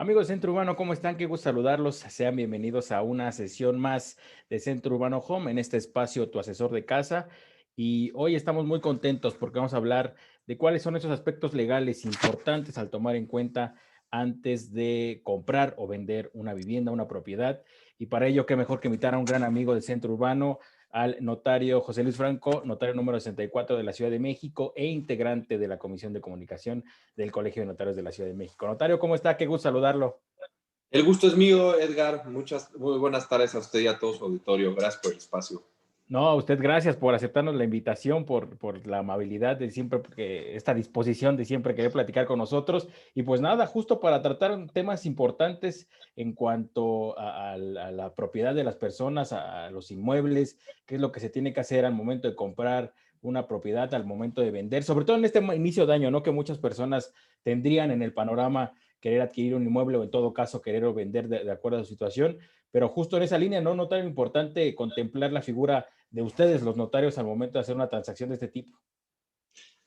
Amigos de Centro Urbano, ¿cómo están? Qué gusto saludarlos. Sean bienvenidos a una sesión más de Centro Urbano Home, en este espacio Tu Asesor de Casa. Y hoy estamos muy contentos porque vamos a hablar de cuáles son esos aspectos legales importantes al tomar en cuenta antes de comprar o vender una vivienda, una propiedad. Y para ello, qué mejor que invitar a un gran amigo del Centro Urbano, al notario José Luis Franco, notario número 64 de la Ciudad de México e integrante de la Comisión de Comunicación del Colegio de Notarios de la Ciudad de México. Notario, ¿cómo está? Qué gusto saludarlo. El gusto es mío, Edgar. Muy buenas tardes a usted y a todo su auditorio. Gracias por el espacio. No, a usted gracias por aceptarnos la invitación, por la amabilidad de siempre, esta disposición de siempre querer platicar con nosotros. Y pues nada, justo para tratar temas importantes en cuanto a la propiedad de las personas, a los inmuebles, qué es lo que se tiene que hacer al momento de comprar una propiedad, al momento de vender, sobre todo en este inicio de año, ¿no? Que muchas personas tendrían en el panorama querer adquirir un inmueble o en todo caso querer o vender de acuerdo a su situación. Pero justo en esa línea, ¿no? No tan importante contemplar la figura de ustedes, los notarios, al momento de hacer una transacción de este tipo.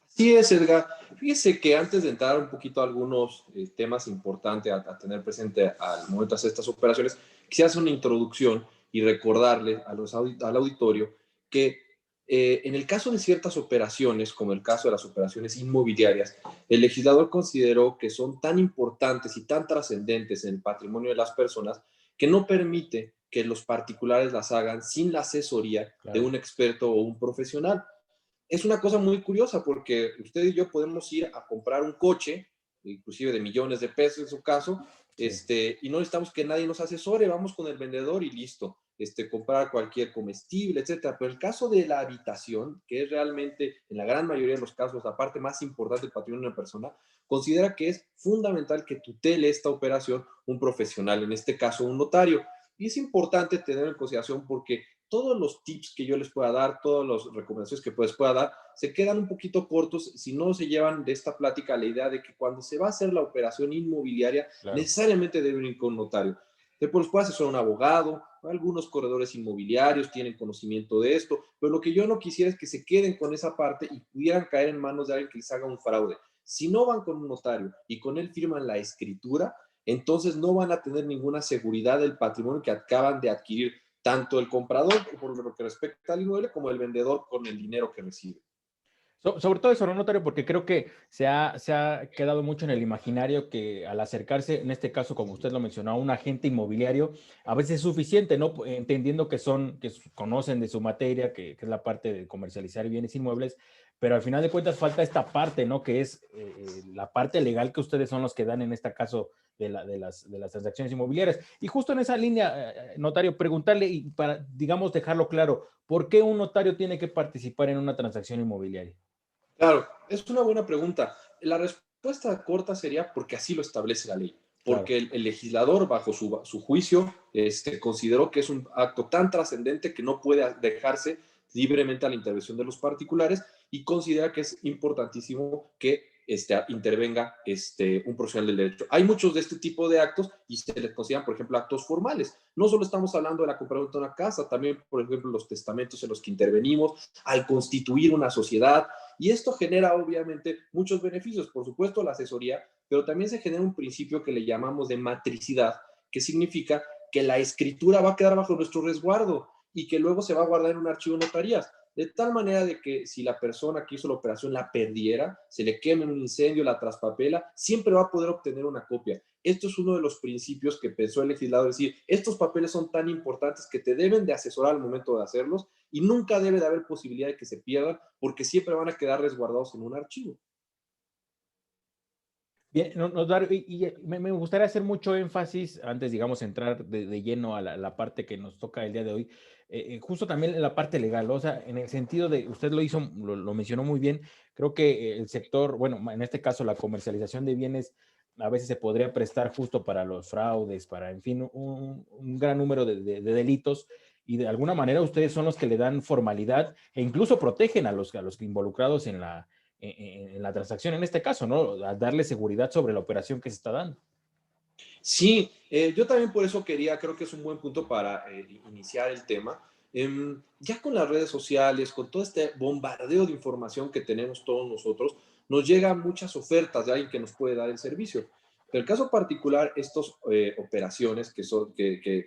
Sí es, Edgar. Fíjese que antes de entrar un poquito a algunos temas importantes a tener presente al momento de hacer estas operaciones, quisiera hacer una introducción y recordarle al auditorio que en el caso de ciertas operaciones, como el caso de las operaciones inmobiliarias, el legislador consideró que son tan importantes y tan trascendentes en el patrimonio de las personas que no permite que los particulares las hagan sin la asesoría de Claro. un experto o un profesional. Es una cosa muy curiosa porque usted y yo podemos ir a comprar un coche, inclusive de millones de pesos en su caso, Sí. y no necesitamos que nadie nos asesore, vamos con el vendedor y listo, comprar cualquier comestible, etcétera. Pero el caso de la habitación, que es realmente, en la gran mayoría de los casos, la parte más importante del patrimonio de una persona, considera que es fundamental que tutele esta operación un profesional, en este caso un notario. Y es importante tener en consideración porque todos los tips que yo les pueda dar, todas las recomendaciones que les pueda dar, se quedan un poquito cortos si no se llevan de esta plática la idea de que cuando se va a hacer la operación inmobiliaria, Claro. necesariamente deben ir con un notario. Después puede asesorar un abogado, algunos corredores inmobiliarios tienen conocimiento de esto, pero lo que yo no quisiera es que se queden con esa parte y pudieran caer en manos de alguien que les haga un fraude. Si no van con un notario y con él firman la escritura, entonces no van a tener ninguna seguridad del patrimonio que acaban de adquirir tanto el comprador por lo que respecta al inmueble como el vendedor con el dinero que recibe. Sobre todo eso, ¿no, notario? Porque creo que se ha quedado mucho en el imaginario que al acercarse, en este caso, como usted lo mencionó, a un agente inmobiliario, a veces es suficiente, ¿no? Entendiendo conocen de su materia, que es la parte de comercializar bienes inmuebles, pero al final de cuentas falta esta parte, ¿no? Que es la parte legal que ustedes son los que dan en este caso de las transacciones inmobiliarias. Y justo en esa línea, notario, preguntarle y para, digamos, dejarlo claro, ¿por qué un notario tiene que participar en una transacción inmobiliaria? Claro, es una buena pregunta. La respuesta corta sería porque así lo establece la ley. Claro. Porque el legislador, bajo su juicio, consideró que es un acto tan trascendente que no puede dejarse libremente a la intervención de los particulares y considera que es importantísimo que intervenga un profesional del derecho. Hay muchos de este tipo de actos y se les consideran, por ejemplo, actos formales. No solo estamos hablando de la compraventa de una casa, también, por ejemplo, los testamentos en los que intervenimos, al constituir una sociedad, y esto genera obviamente muchos beneficios, por supuesto la asesoría, pero también se genera un principio que le llamamos de matricidad, que significa que la escritura va a quedar bajo nuestro resguardo y que luego se va a guardar en un archivo de notarías, de tal manera de que si la persona que hizo la operación la perdiera, se le queme en un incendio, la traspapela, siempre va a poder obtener una copia. Esto es uno de los principios que pensó el legislador, es decir, estos papeles son tan importantes que te deben de asesorar al momento de hacerlos y nunca debe de haber posibilidad de que se pierdan porque siempre van a quedar resguardados en un archivo. Bien, me gustaría hacer mucho énfasis antes, digamos, entrar de lleno a la parte que nos toca el día de hoy, justo también en la parte legal, ¿no? O sea, en el sentido de, usted lo mencionó muy bien, creo que el sector, bueno, en este caso la comercialización de bienes a veces se podría prestar justo para los fraudes, para, en fin, un gran número de delitos y de alguna manera ustedes son los que le dan formalidad e incluso protegen a los involucrados en la transacción, en este caso, ¿no? A darle seguridad sobre la operación que se está dando. Sí, yo también por eso creo que es un buen punto para iniciar el tema. Ya con las redes sociales, con todo este bombardeo de información que tenemos todos nosotros, nos llegan muchas ofertas de alguien que nos puede dar el servicio. Pero en el caso particular, estas operaciones que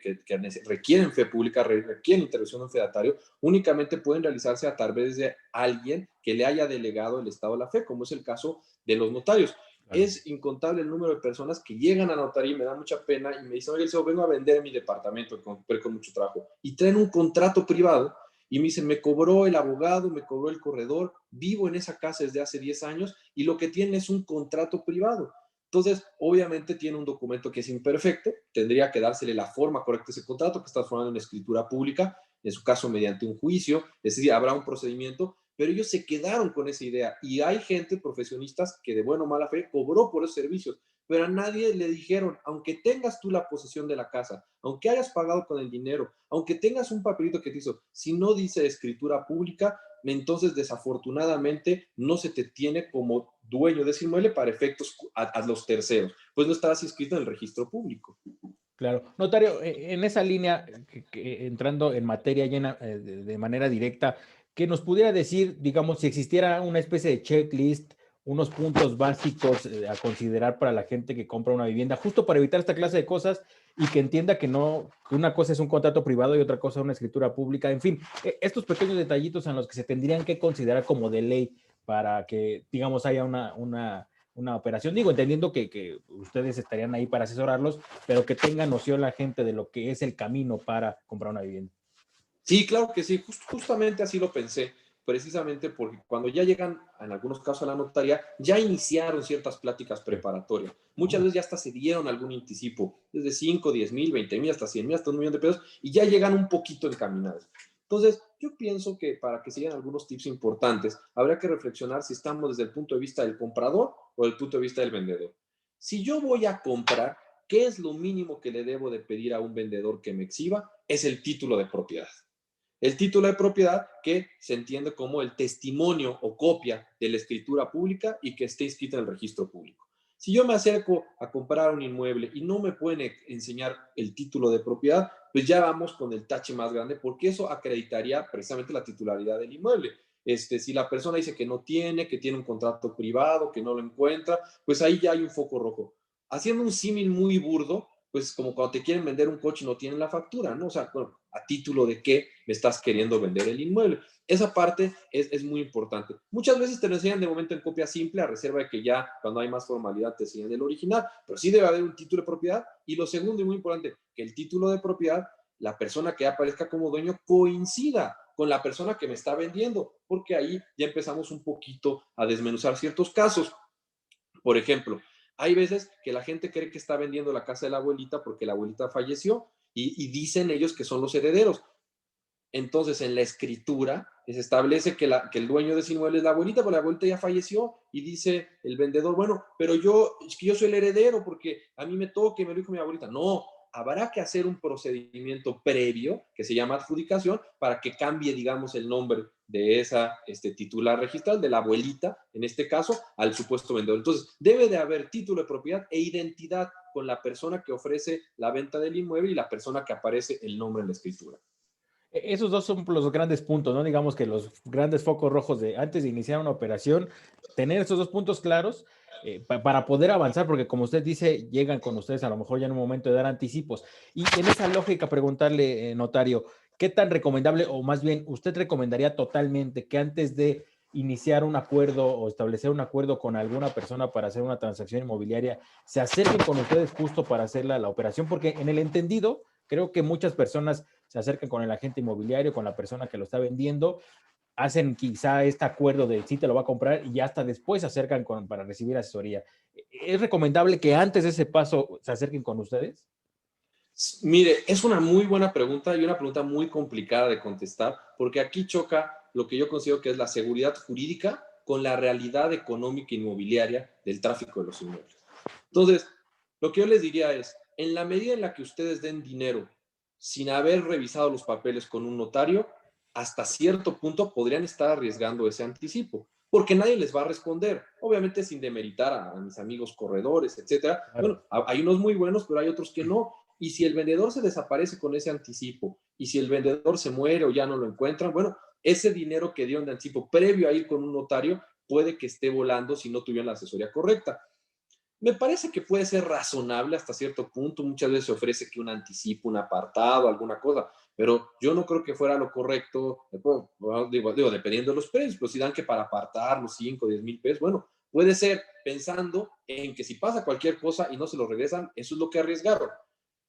requieren fe pública, requieren intervención de un fedatario, únicamente pueden realizarse a través de alguien que le haya delegado el estado de la fe, como es el caso de los notarios. Claro. Es incontable el número de personas que llegan a notaría y me da mucha pena y me dicen, oye, vengo a vender mi departamento con mucho trabajo, y traen un contrato privado y me dicen, me cobró el abogado, me cobró el corredor, vivo en esa casa desde hace 10 años y lo que tienen es un contrato privado. Entonces, obviamente tiene un documento que es imperfecto, tendría que dársele la forma correcta a ese contrato, que está formado en escritura pública, en su caso mediante un juicio, es decir, habrá un procedimiento, pero ellos se quedaron con esa idea y hay gente, profesionistas, que de buena o mala fe cobró por esos servicios, pero a nadie le dijeron, aunque tengas tú la posesión de la casa, aunque hayas pagado con el dinero, aunque tengas un papelito que te hizo, si no dice escritura pública, entonces desafortunadamente no se te tiene como dueño de ese inmueble para efectos a los terceros, pues no estarás inscrito en el registro público. Claro. Notario, en esa línea, entrando en materia llena de manera directa, que nos pudiera decir, digamos, si existiera una especie de checklist, unos puntos básicos a considerar para la gente que compra una vivienda, justo para evitar esta clase de cosas y que entienda que no, que una cosa es un contrato privado y otra cosa es una escritura pública. En fin, estos pequeños detallitos en los que se tendrían que considerar como de ley para que, digamos, haya una operación. Digo, entendiendo que ustedes estarían ahí para asesorarlos, pero que tenga noción la gente de lo que es el camino para comprar una vivienda. Sí, claro que sí, justamente así lo pensé, precisamente porque cuando ya llegan, en algunos casos a la notaría, ya iniciaron ciertas pláticas preparatorias. Muchas veces ya hasta se dieron algún anticipo, desde 5, 10 mil, 20 mil, hasta 100 mil, hasta 1 millón de pesos, y ya llegan un poquito encaminados. Entonces, yo pienso que para que sigan algunos tips importantes, habría que reflexionar si estamos desde el punto de vista del comprador o del punto de vista del vendedor. Si yo voy a comprar, ¿qué es lo mínimo que le debo de pedir a un vendedor que me exhiba? Es el título de propiedad. El título de propiedad que se entiende como el testimonio o copia de la escritura pública y que esté inscrita en el registro público. Si yo me acerco a comprar un inmueble y no me pueden enseñar el título de propiedad, pues ya vamos con el tache más grande porque eso acreditaría precisamente la titularidad del inmueble. Si la persona dice que no tiene, que tiene un contrato privado, que no lo encuentra, pues ahí ya hay un foco rojo. Haciendo un símil muy burdo, pues como cuando te quieren vender un coche y no tienen la factura, ¿no? O sea, bueno, ¿a título de qué me estás queriendo vender el inmueble? Esa parte es muy importante. Muchas veces te lo enseñan de momento en copia simple, a reserva de que ya cuando hay más formalidad te enseñan el original, pero sí debe haber un título de propiedad. Y lo segundo y muy importante, que el título de propiedad, la persona que aparezca como dueño coincida con la persona que me está vendiendo, porque ahí ya empezamos un poquito a desmenuzar ciertos casos. Por ejemplo, hay veces que la gente cree que está vendiendo la casa de la abuelita porque la abuelita falleció y dicen ellos que son los herederos. Entonces, en la escritura se establece que el dueño de ese inmueble es la abuelita, pero la abuelita ya falleció y dice el vendedor, bueno, pero es que yo soy el heredero porque a mí me toca y me lo dijo mi abuelita. No, habrá que hacer un procedimiento previo que se llama adjudicación para que cambie, digamos, el nombre de esa titular registral, de la abuelita, en este caso, al supuesto vendedor. Entonces, debe de haber título de propiedad e identidad con la persona que ofrece la venta del inmueble y la persona que aparece el nombre en la escritura. Esos dos son los grandes puntos, ¿no? Digamos que los grandes focos rojos de antes de iniciar una operación, tener esos dos puntos claros para poder avanzar, porque como usted dice, llegan con ustedes a lo mejor ya en un momento de dar anticipos. Y en esa lógica, preguntarle, notario, ¿qué tan recomendable, o más bien, usted recomendaría totalmente que antes de iniciar un acuerdo o establecer un acuerdo con alguna persona para hacer una transacción inmobiliaria, se acerquen con ustedes justo para hacer la operación? Porque en el entendido, creo que muchas personas se acercan con el agente inmobiliario, con la persona que lo está vendiendo, hacen quizá este acuerdo de sí te lo va a comprar y ya hasta después se acercan para recibir asesoría. ¿Es recomendable que antes de ese paso se acerquen con ustedes? Mire, es una muy buena pregunta y una pregunta muy complicada de contestar, porque aquí choca lo que yo considero que es la seguridad jurídica con la realidad económica inmobiliaria del tráfico de los inmuebles. Entonces, lo que yo les diría es, en la medida en la que ustedes den dinero sin haber revisado los papeles con un notario, hasta cierto punto podrían estar arriesgando ese anticipo, porque nadie les va a responder, obviamente sin demeritar a mis amigos corredores, etcétera. Claro. Bueno, hay unos muy buenos, pero hay otros que no. Y si el vendedor se desaparece con ese anticipo, y si el vendedor se muere o ya no lo encuentran, bueno, ese dinero que dieron de anticipo previo a ir con un notario puede que esté volando si no tuvieron la asesoría correcta. Me parece que puede ser razonable hasta cierto punto. Muchas veces se ofrece que un anticipo, un apartado, alguna cosa, pero yo no creo que fuera lo correcto. Digo, dependiendo de los precios, pues si dan que para apartar los 5, 10 mil pesos, bueno, puede ser pensando en que si pasa cualquier cosa y no se lo regresan, eso es lo que arriesgaron.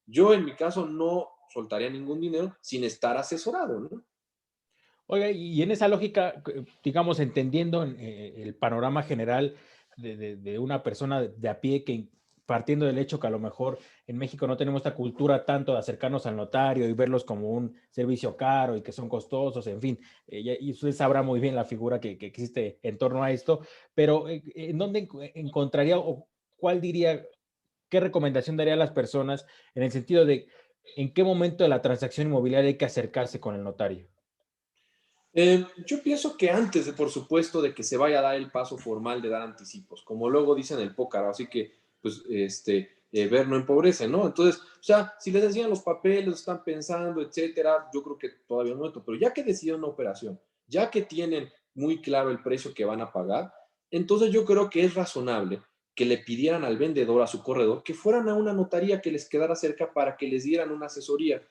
Yo en mi caso no soltaría ningún dinero sin estar asesorado, ¿no? Oiga, y en esa lógica, digamos, entendiendo el panorama general de una persona de a pie que partiendo del hecho que a lo mejor en México no tenemos esta cultura tanto de acercarnos al notario y verlos como un servicio caro y que son costosos, en fin, y usted sabrá muy bien la figura que existe en torno a esto, pero ¿en dónde encontraría o cuál diría, qué recomendación daría a las personas en el sentido de en qué momento de la transacción inmobiliaria hay que acercarse con el notario? Yo pienso que antes, por supuesto, de que se vaya a dar el paso formal de dar anticipos, como luego dicen el pócar, así que, pues, ver no empobrece, ¿no? Entonces, o sea, si les enseñan los papeles, están pensando, etcétera, yo creo que todavía no, pero ya que deciden una operación, ya que tienen muy claro el precio que van a pagar, entonces yo creo que es razonable que le pidieran al vendedor, a su corredor, que fueran a una notaría que les quedara cerca para que les dieran una asesoría.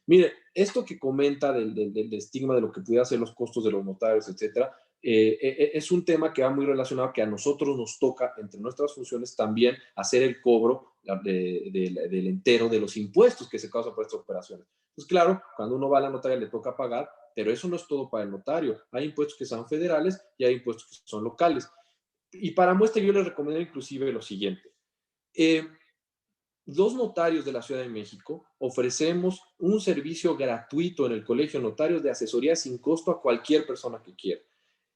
Mire, esto que comenta del estigma de lo que pudiera ser los costos de los notarios, etcétera, es un tema que va muy relacionado que a nosotros nos toca, entre nuestras funciones, también hacer el cobro del entero de los impuestos que se causan por estas operaciones. Pues claro, cuando uno va a la notaria le toca pagar, pero eso no es todo para el notario. Hay impuestos que son federales y hay impuestos que son locales. Y para muestra yo les recomiendo inclusive lo siguiente. Eh, Dos notarios de la Ciudad de México ofrecemos un servicio gratuito en el Colegio de Notarios de asesoría sin costo a cualquier persona que quiera.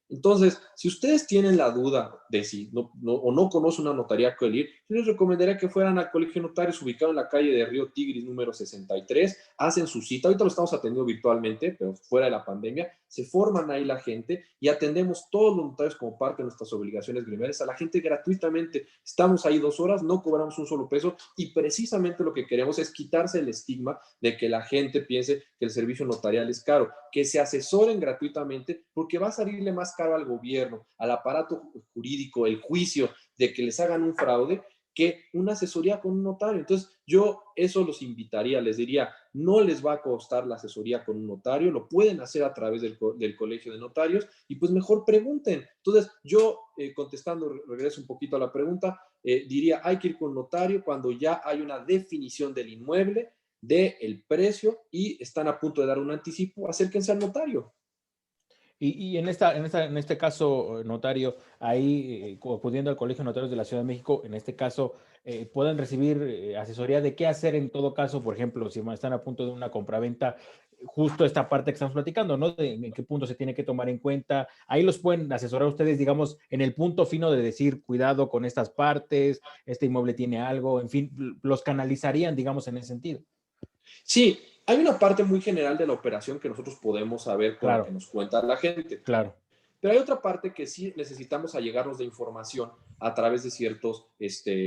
Entonces, si ustedes tienen la duda de si o no conocen una notaría a cuál ir, yo les recomendaría que fueran al Colegio de Notarios ubicado en la calle de Río Tigris número 63, hacen su cita, ahorita lo estamos atendiendo virtualmente, pero fuera de la pandemia, se forman ahí la gente y atendemos todos los notarios como parte de nuestras obligaciones gremiales a la gente gratuitamente. Estamos ahí 2 horas, no cobramos un solo peso y precisamente lo que queremos es quitarse el estigma de que la gente piense que el servicio notarial es caro, que se asesoren gratuitamente porque va a salirle más caro al gobierno, al aparato jurídico, el juicio de que les hagan un fraude que una asesoría con un notario. Entonces, yo eso los invitaría, les diría, no les va a costar la asesoría con un notario, lo pueden hacer a través del Colegio de Notarios y pues mejor pregunten. Entonces, yo contestando, regreso un poquito a la pregunta, diría, hay que ir con notario cuando ya hay una definición del inmueble, del precio y están a punto de dar un anticipo, acérquense al notario. Y en este caso, notario, ahí acudiendo al Colegio de Notarios de la Ciudad de México, en este caso, pueden recibir asesoría de qué hacer en todo caso, por ejemplo, si están a punto de una compraventa, justo esta parte que estamos platicando, ¿no? De en qué punto se tiene que tomar en cuenta. Ahí los pueden asesorar ustedes, digamos, en el punto fino de decir, cuidado con estas partes, este inmueble tiene algo, en fin, los canalizarían, digamos, en ese sentido. Sí, hay una parte muy general de la operación que nosotros podemos saber con lo que Claro, nos cuenta la gente. claro. Pero hay otra parte que sí necesitamos allegarnos de información a través de ciertos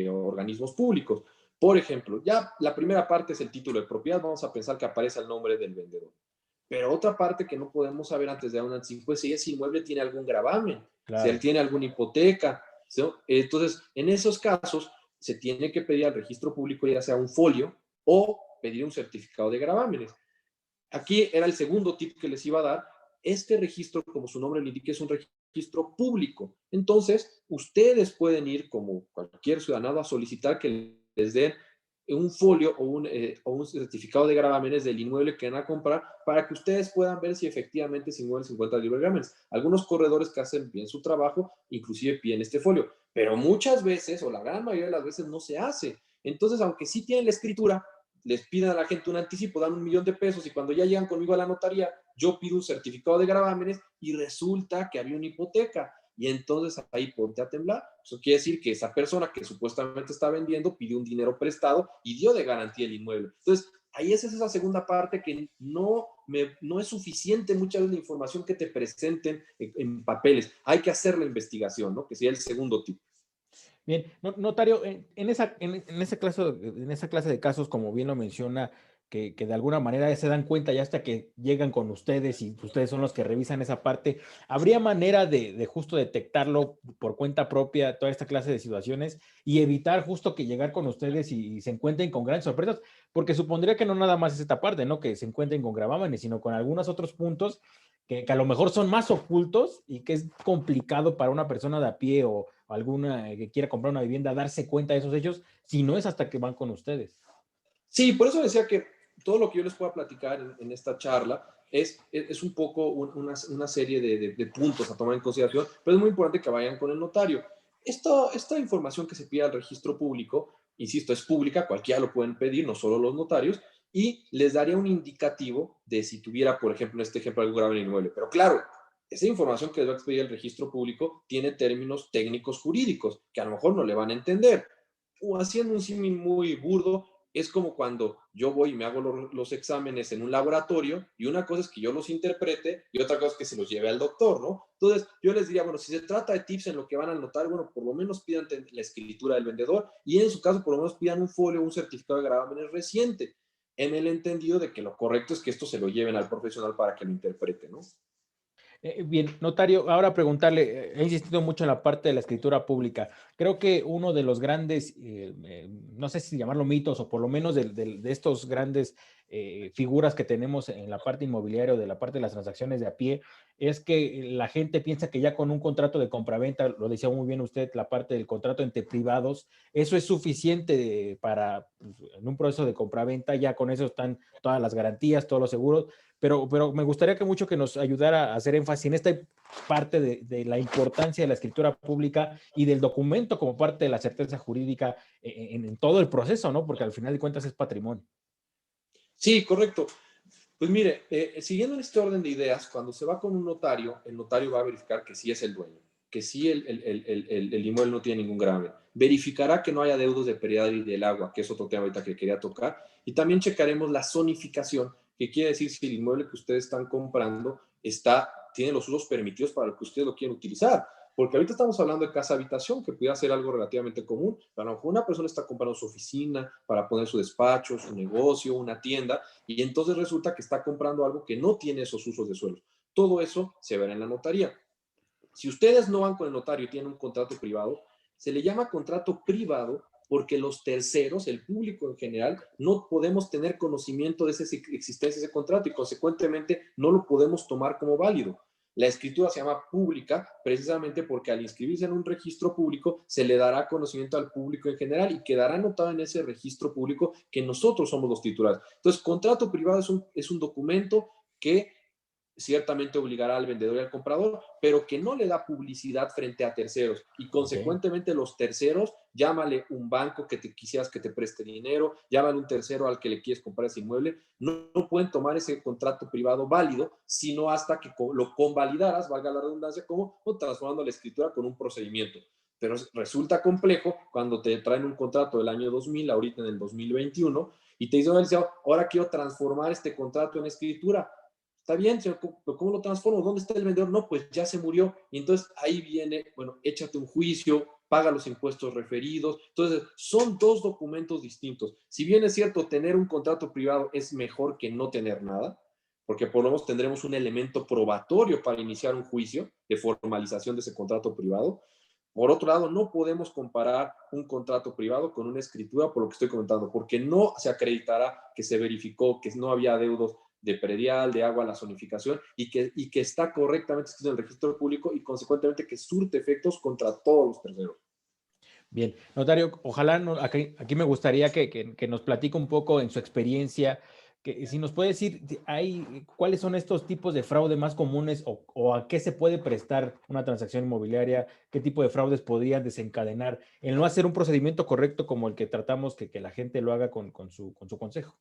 organismos públicos. Por ejemplo, ya la primera parte es el título de propiedad, vamos a pensar que aparece el nombre del vendedor. Pero otra parte que no podemos saber antes de dar un anticipo es si ese inmueble tiene algún gravamen, si él Claro. tiene alguna hipoteca, ¿sí? Entonces, en esos casos, se tiene que pedir al registro público ya sea un folio o pedir un certificado de gravámenes. Aquí era el segundo tip que les iba a dar. Este registro, como su nombre le indica, es un registro público. Entonces, ustedes pueden ir como cualquier ciudadano a solicitar que les den un folio o un certificado de gravámenes del inmueble que van a comprar para que ustedes puedan ver si efectivamente ese inmueble se encuentra libre de gravámenes. Algunos corredores que hacen bien su trabajo, inclusive piden este folio, pero muchas veces, o la gran mayoría de las veces, no se hace. Entonces, aunque sí tienen la escritura, les piden a la gente un anticipo, dan 1,000,000 de pesos y cuando ya llegan conmigo a la notaría, yo pido un certificado de gravámenes y resulta que había una hipoteca. Y entonces ahí ponte a temblar. Eso quiere decir que esa persona que supuestamente está vendiendo pidió un dinero prestado y dio de garantía el inmueble. Entonces, ahí es esa segunda parte que no es suficiente muchas veces la información que te presenten en papeles. Hay que hacer la investigación, ¿no? Que sería el segundo tipo. Bien, notario, en esa clase de casos, como bien lo menciona, que de alguna manera ya se dan cuenta ya hasta que llegan con ustedes y ustedes son los que revisan esa parte. ¿Habría manera de justo detectarlo por cuenta propia, toda esta clase de situaciones y evitar justo que llegar con ustedes y se encuentren con grandes sorpresas? Porque supondría que no nada más es esta parte, ¿no? Que se encuentren con gravámenes, sino con algunos otros puntos que a lo mejor son más ocultos y que es complicado para una persona de a pie o alguna que quiera comprar una vivienda darse cuenta de esos hechos, si no es hasta que van con ustedes. Sí, por eso decía que todo lo que yo les pueda platicar en esta charla es un poco una serie de puntos a tomar en consideración, pero es muy importante que vayan con el notario. Esta información que se pide al registro público, insisto, es pública, cualquiera lo pueden pedir, no solo los notarios, y les daría un indicativo de si tuviera, por ejemplo, en este ejemplo, algo grave en el inmueble. Pero claro, esa información que les va a expedir el registro público tiene términos técnicos jurídicos que a lo mejor no le van a entender. O haciendo un símil muy burdo, es como cuando yo voy y me hago los exámenes en un laboratorio y una cosa es que yo los interprete y otra cosa es que se los lleve al doctor, ¿no? Entonces yo les diría, bueno, si se trata de tips en lo que van a anotar, bueno, por lo menos pidan la escritura del vendedor y en su caso por lo menos pidan un folio o un certificado de gravámenes reciente, en el entendido de que lo correcto es que esto se lo lleven al profesional para que lo interprete, ¿no? Bien, notario, ahora preguntarle, he insistido mucho en la parte de la escritura pública. Creo que uno de los grandes, no sé si llamarlo mitos o por lo menos de estos grandes figuras que tenemos en la parte inmobiliaria o de la parte de las transacciones de a pie, es que la gente piensa que ya con un contrato de compraventa, lo decía muy bien usted, la parte del contrato entre privados, eso es suficiente para, pues, en un proceso de compraventa, ya con eso están todas las garantías, todos los seguros, pero me gustaría que mucho que nos ayudara a hacer énfasis en esta parte de la importancia de la escritura pública y del documento como parte de la certeza jurídica en todo el proceso, ¿no? Porque al final de cuentas es patrimonio. Sí, correcto. Pues mire, siguiendo en este orden de ideas, cuando se va con un notario, el notario va a verificar que sí es el dueño, que sí el inmueble no tiene ningún gravamen. Verificará que no haya deudos de predial y del agua, que es otro tema ahorita que quería tocar. Y también checaremos la zonificación, que quiere decir si el inmueble que ustedes están comprando tiene los usos permitidos para lo que ustedes lo quieren utilizar. Porque ahorita estamos hablando de casa habitación, que pudiera ser algo relativamente común. A lo mejor una persona está comprando su oficina para poner su despacho, su negocio, una tienda, y entonces resulta que está comprando algo que no tiene esos usos de suelo. Todo eso se verá en la notaría. Si ustedes no van con el notario y tienen un contrato privado, se le llama contrato privado porque los terceros, el público en general, no podemos tener conocimiento de esa existencia de ese contrato y consecuentemente no lo podemos tomar como válido. La escritura se llama pública precisamente porque al inscribirse en un registro público se le dará conocimiento al público en general y quedará anotado en ese registro público que nosotros somos los titulares. Entonces, contrato privado es un documento que ciertamente obligará al vendedor y al comprador, pero que no le da publicidad frente a terceros. Y Okay. consecuentemente los terceros, llámale un banco que te quisieras que te preste dinero, llámale un tercero al que le quieres comprar ese inmueble, no pueden tomar ese contrato privado válido, sino hasta que lo convalidaras, valga la redundancia, como transformando la escritura con un procedimiento. Pero resulta complejo cuando te traen un contrato del año 2000, ahorita en el 2021, y te dicen, ahora quiero transformar este contrato en escritura. Está bien, señor, ¿cómo lo transformo? ¿Dónde está el vendedor? No, pues ya se murió. Y entonces ahí viene, bueno, échate un juicio, paga los impuestos referidos. Entonces, son dos documentos distintos. Si bien es cierto, tener un contrato privado es mejor que no tener nada, porque por lo menos tendremos un elemento probatorio para iniciar un juicio de formalización de ese contrato privado. Por otro lado, no podemos comparar un contrato privado con una escritura por lo que estoy comentando, porque no se acreditará que se verificó que no había deudos de predial, de agua, la zonificación, y que está correctamente escrito en el registro público y consecuentemente que surte efectos contra todos los terceros. Bien, notario, ojalá aquí me gustaría que nos platique un poco en su experiencia, que si nos puede decir, cuáles son estos tipos de fraude más comunes o a qué se puede prestar una transacción inmobiliaria, qué tipo de fraudes podrían desencadenar el no hacer un procedimiento correcto como el que tratamos que la gente lo haga con su consejo.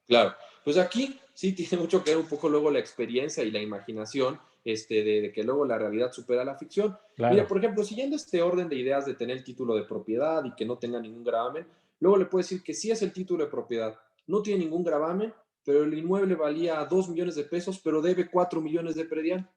Claro, pues aquí sí tiene mucho que ver un poco luego la experiencia y la imaginación, de que luego la realidad supera la ficción. Mire, Claro, por ejemplo, siguiendo este orden de ideas de tener el título de propiedad y que no tenga ningún gravamen, luego le puedo decir que sí es el título de propiedad, no tiene ningún gravamen, pero el inmueble valía 2 millones de pesos, pero debe 4 millones de predial.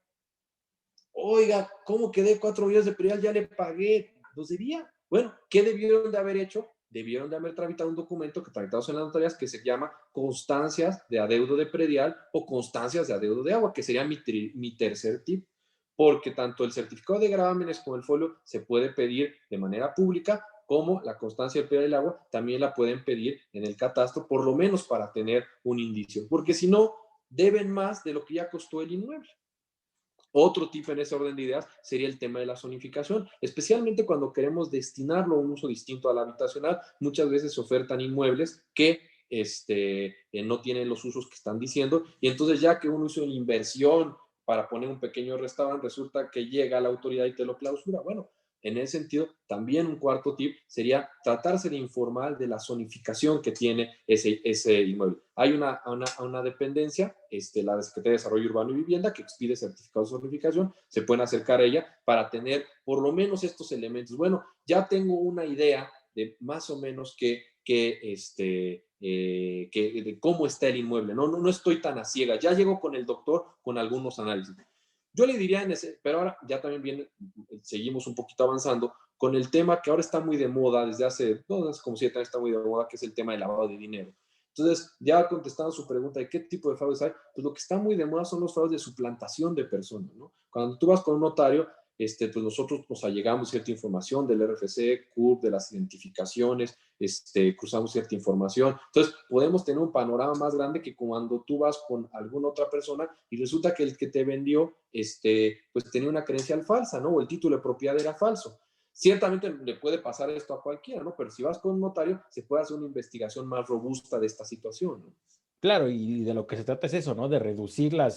Oiga, ¿cómo quedé 4 millones de predial? Ya le pagué. ¿Los debía? Bueno, ¿qué debieron de haber hecho? debieron de haber tramitado un documento que tramitados en las notarías que se llama constancias de adeudo de predial o constancias de adeudo de agua, que sería mi tercer tip, porque tanto el certificado de gravámenes como el folio se puede pedir de manera pública, como la constancia de predial del agua también la pueden pedir en el catastro, por lo menos para tener un indicio, porque si no, deben más de lo que ya costó el inmueble. Otro tipo en ese orden de ideas sería el tema de la zonificación, especialmente cuando queremos destinarlo a un uso distinto al habitacional. Muchas veces se ofertan inmuebles que no tienen los usos que están diciendo, y entonces ya que uno hizo una inversión para poner un pequeño restaurante, resulta que llega la autoridad y te lo clausura. Bueno, en ese sentido, también un cuarto tip sería tratarse de informar de la zonificación que tiene ese inmueble. Hay una dependencia, la Secretaría de Desarrollo Urbano y Vivienda, que expide certificados de zonificación, se pueden acercar a ella para tener por lo menos estos elementos. Bueno, ya tengo una idea de más o menos de cómo está el inmueble. No estoy tan a ciegas. Ya llego con el doctor con algunos análisis. Yo le diría en ese, pero ahora ya también viene, seguimos un poquito avanzando con el tema que ahora está muy de moda, desde hace como 7 años está muy de moda, que es el tema del lavado de dinero. Entonces, ya contestando su pregunta de qué tipo de fraudes hay, pues lo que está muy de moda son los fraudes de suplantación de personas, ¿no? Cuando tú vas con un notario, pues nosotros nos allegamos cierta información del RFC, CURP, de las identificaciones, cruzamos cierta información. Entonces, podemos tener un panorama más grande que cuando tú vas con alguna otra persona y resulta que el que te vendió, pues tenía una credencial falsa, ¿no? O el título de propiedad era falso. Ciertamente le puede pasar esto a cualquiera, ¿no? Pero si vas con un notario, se puede hacer una investigación más robusta de esta situación, ¿no? Claro, y de lo que se trata es eso, ¿no? De reducir la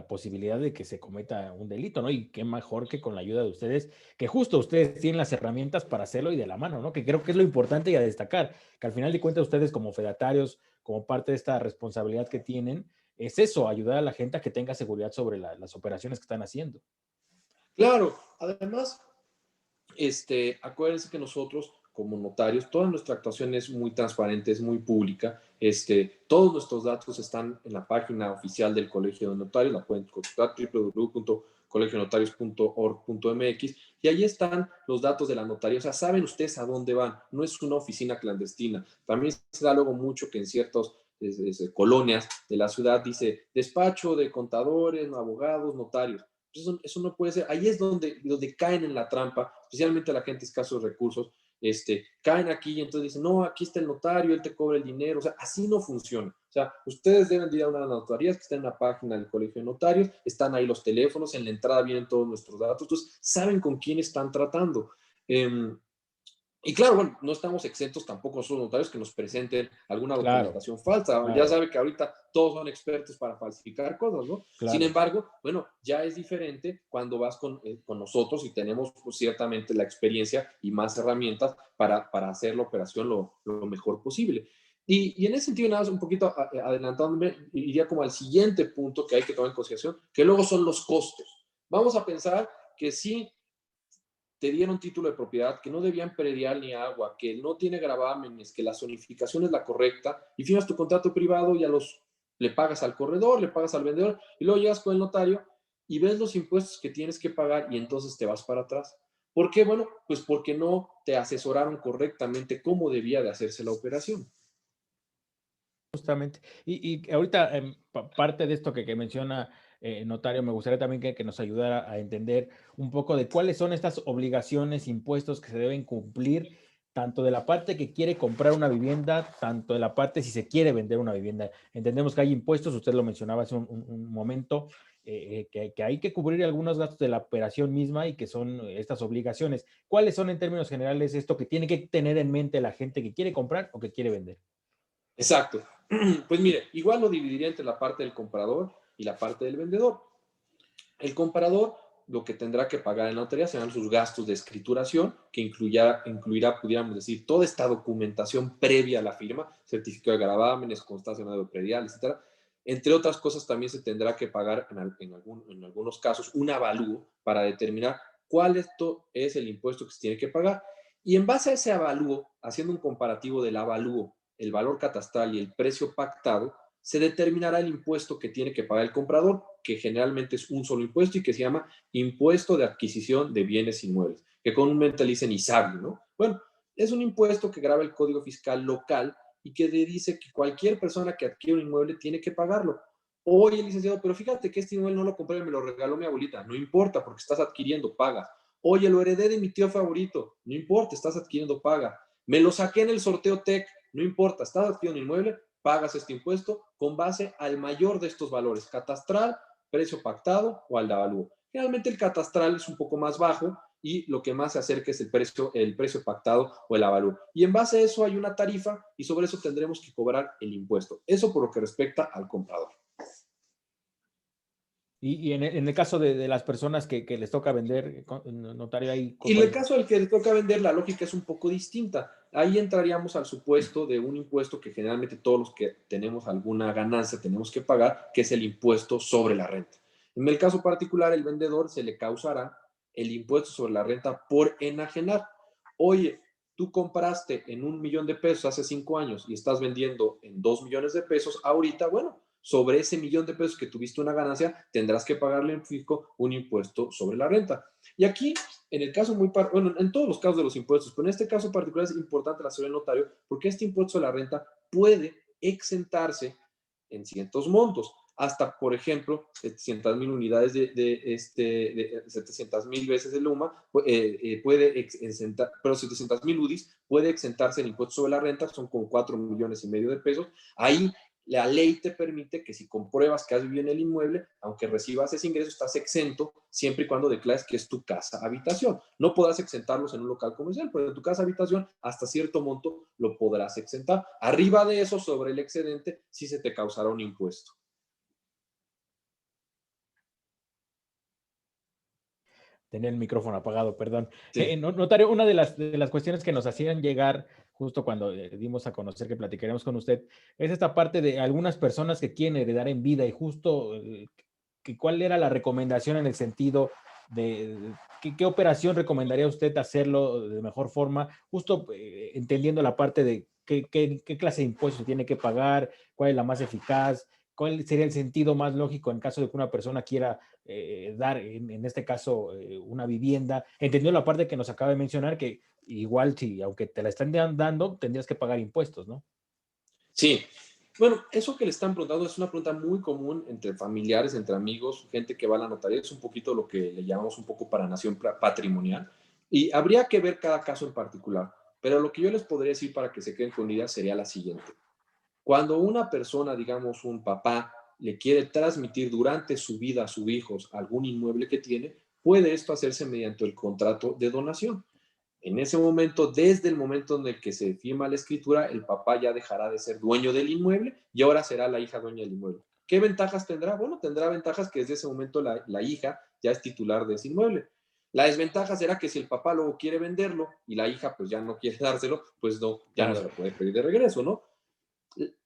posibilidad de que se cometa un delito, ¿no? Y qué mejor que con la ayuda de ustedes, que justo ustedes tienen las herramientas para hacerlo y de la mano, ¿no? Que creo que es lo importante y a destacar, que al final de cuentas ustedes como fedatarios, como parte de esta responsabilidad que tienen, es eso, ayudar a la gente a que tenga seguridad sobre las operaciones que están haciendo. Claro, además, acuérdense que nosotros, como notarios, toda nuestra actuación es muy transparente, es muy pública. Todos nuestros datos están en la página oficial del Colegio de Notarios, la pueden consultar www.colegionotarios.org.mx, y ahí están los datos de la notaría. O sea, saben ustedes a dónde van, no es una oficina clandestina. También se da luego mucho que en ciertas colonias de la ciudad dice despacho de contadores, abogados, notarios. Eso no puede ser. Ahí es donde caen en la trampa, especialmente la gente de escasos recursos. Caen aquí y entonces dicen, no, aquí está el notario, él te cobra el dinero. O sea, así no funciona. O sea, ustedes deben ir a una de las notarías que está en la página del Colegio de Notarios, están ahí los teléfonos, en la entrada vienen todos nuestros datos, entonces saben con quién están tratando. Y claro, bueno, no estamos exentos tampoco nosotros notarios que nos presenten alguna Claro, documentación falsa. Ya claro, sabe que ahorita todos son expertos para falsificar cosas, ¿no? Sin claro. embargo, bueno, ya es diferente cuando vas con nosotros y tenemos pues, ciertamente la experiencia y más herramientas para hacer la operación lo mejor posible. Y en ese sentido, nada más un poquito adelantándome, iría como al siguiente punto que hay que tomar en consideración, que luego son los costos. Vamos a pensar que sí te dieron título de propiedad, que no debían predial ni agua, que no tiene gravámenes, que la zonificación es la correcta, y firmas tu contrato privado y le pagas al corredor, le pagas al vendedor, y luego llegas con el notario y ves los impuestos que tienes que pagar y entonces te vas para atrás. ¿Por qué? Bueno, pues porque no te asesoraron correctamente cómo debía de hacerse la operación. Justamente. Y ahorita, parte de esto que menciona Notario, me gustaría también que nos ayudara a entender un poco de cuáles son estas obligaciones, impuestos que se deben cumplir, tanto de la parte que quiere comprar una vivienda, tanto de la parte si se quiere vender una vivienda. Entendemos que hay impuestos, usted lo mencionaba hace un momento, que hay que cubrir algunos gastos de la operación misma y que son estas obligaciones. ¿Cuáles son en términos generales esto que tiene que tener en mente la gente que quiere comprar o que quiere vender? Exacto. Pues mire, igual lo dividiría entre la parte del comprador y la parte del vendedor. El comprador lo que tendrá que pagar en la notaría serán sus gastos de escrituración, que incluirá, pudiéramos decir, toda esta documentación previa a la firma, certificado de gravámenes, constancia de predial, etcétera. Entre otras cosas, también se tendrá que pagar en algunos casos un avalúo para determinar cuál es el impuesto que se tiene que pagar. Y en base a ese avalúo, haciendo un comparativo del avalúo, el valor catastral y el precio pactado, se determinará el impuesto que tiene que pagar el comprador, que generalmente es un solo impuesto y que se llama impuesto de adquisición de bienes inmuebles, que comúnmente le dicen ISABI, ¿no? Bueno, Es un impuesto que grava el Código Fiscal local y que le dice que cualquier persona que adquiere un inmueble tiene que pagarlo. Oye, licenciado, pero fíjate que este inmueble no lo compré, me lo regaló mi abuelita. No importa, porque estás adquiriendo, pagas. Oye, lo heredé de mi tío favorito. No importa, estás adquiriendo, paga. Me lo saqué en el sorteo TEC. No importa, estás adquiriendo un inmueble, pagas este impuesto con base al mayor de estos valores, catastral, precio pactado o al de avalúo. Generalmente el catastral es un poco más bajo y lo que más se acerca es el precio pactado o el avalúo. Y en base a eso hay una tarifa y sobre eso tendremos que cobrar el impuesto. Eso por lo que respecta al comprador. Y en el caso de las personas que les toca vender, notario ahí. Y en el caso del que le toca vender, la lógica es un poco distinta. Ahí entraríamos al supuesto de un impuesto que generalmente todos los que tenemos alguna ganancia tenemos que pagar, que es el impuesto sobre la renta. En el caso particular, el vendedor se le causará el impuesto sobre la renta por enajenar. Oye, tú compraste en 1 millón de pesos hace 5 años y estás vendiendo en 2 millones de pesos ahorita, bueno, sobre ese 1 millón de pesos que tuviste una ganancia, tendrás que pagarle al fisco un impuesto sobre la renta. Y aquí, en el caso bueno, en todos los casos de los impuestos, pero en este caso particular es importante la asesoría del notario porque este impuesto sobre la renta puede exentarse en ciertos montos. Hasta, por ejemplo, 700,000 unidades de 700,000 veces de Luma, puede exentar, pero 700,000 UDIs puede exentarse el impuesto sobre la renta, son con 4,5 millones de pesos. Ahí la ley te permite que si compruebas que has vivido en el inmueble, aunque recibas ese ingreso, estás exento siempre y cuando declares que es tu casa habitación. No podrás exentarlos en un local comercial, pero en tu casa habitación hasta cierto monto lo podrás exentar. Arriba de eso, sobre el excedente, sí se te causará un impuesto. Tenía el micrófono apagado, perdón. Sí. Notario, una de las cuestiones que nos hacían llegar justo cuando dimos a conocer que platicaremos con usted, es esta parte de algunas personas que quieren heredar en vida y justo que cuál era la recomendación en el sentido de qué operación recomendaría usted hacerlo de mejor forma, justo entendiendo la parte de qué clase de impuestos tiene que pagar, cuál es la más eficaz, cuál sería el sentido más lógico en caso de que una persona quiera dar, en este caso, una vivienda, entendiendo la parte que nos acaba de mencionar, que igual si, aunque te la están dando, tendrías que pagar impuestos, ¿no? Sí. Bueno, eso que le están preguntando es una pregunta muy común entre familiares, entre amigos, gente que va a la notaría. Es un poquito lo que le llamamos un poco paranación patrimonial. Y habría que ver cada caso en particular. Pero lo que yo les podría decir para que se queden con idea sería la siguiente. Cuando una persona, digamos un papá, le quiere transmitir durante su vida a sus hijos algún inmueble que tiene, puede esto hacerse mediante el contrato de donación. En ese momento, desde el momento en el que se firma la escritura, el papá ya dejará de ser dueño del inmueble y ahora será la hija dueña del inmueble. ¿Qué ventajas tendrá? Bueno, tendrá ventajas que desde ese momento la hija ya es titular de ese inmueble. La desventaja será que si el papá luego quiere venderlo y la hija pues ya no quiere dárselo, pues no, ya no se Claro. lo puede pedir de regreso, ¿no?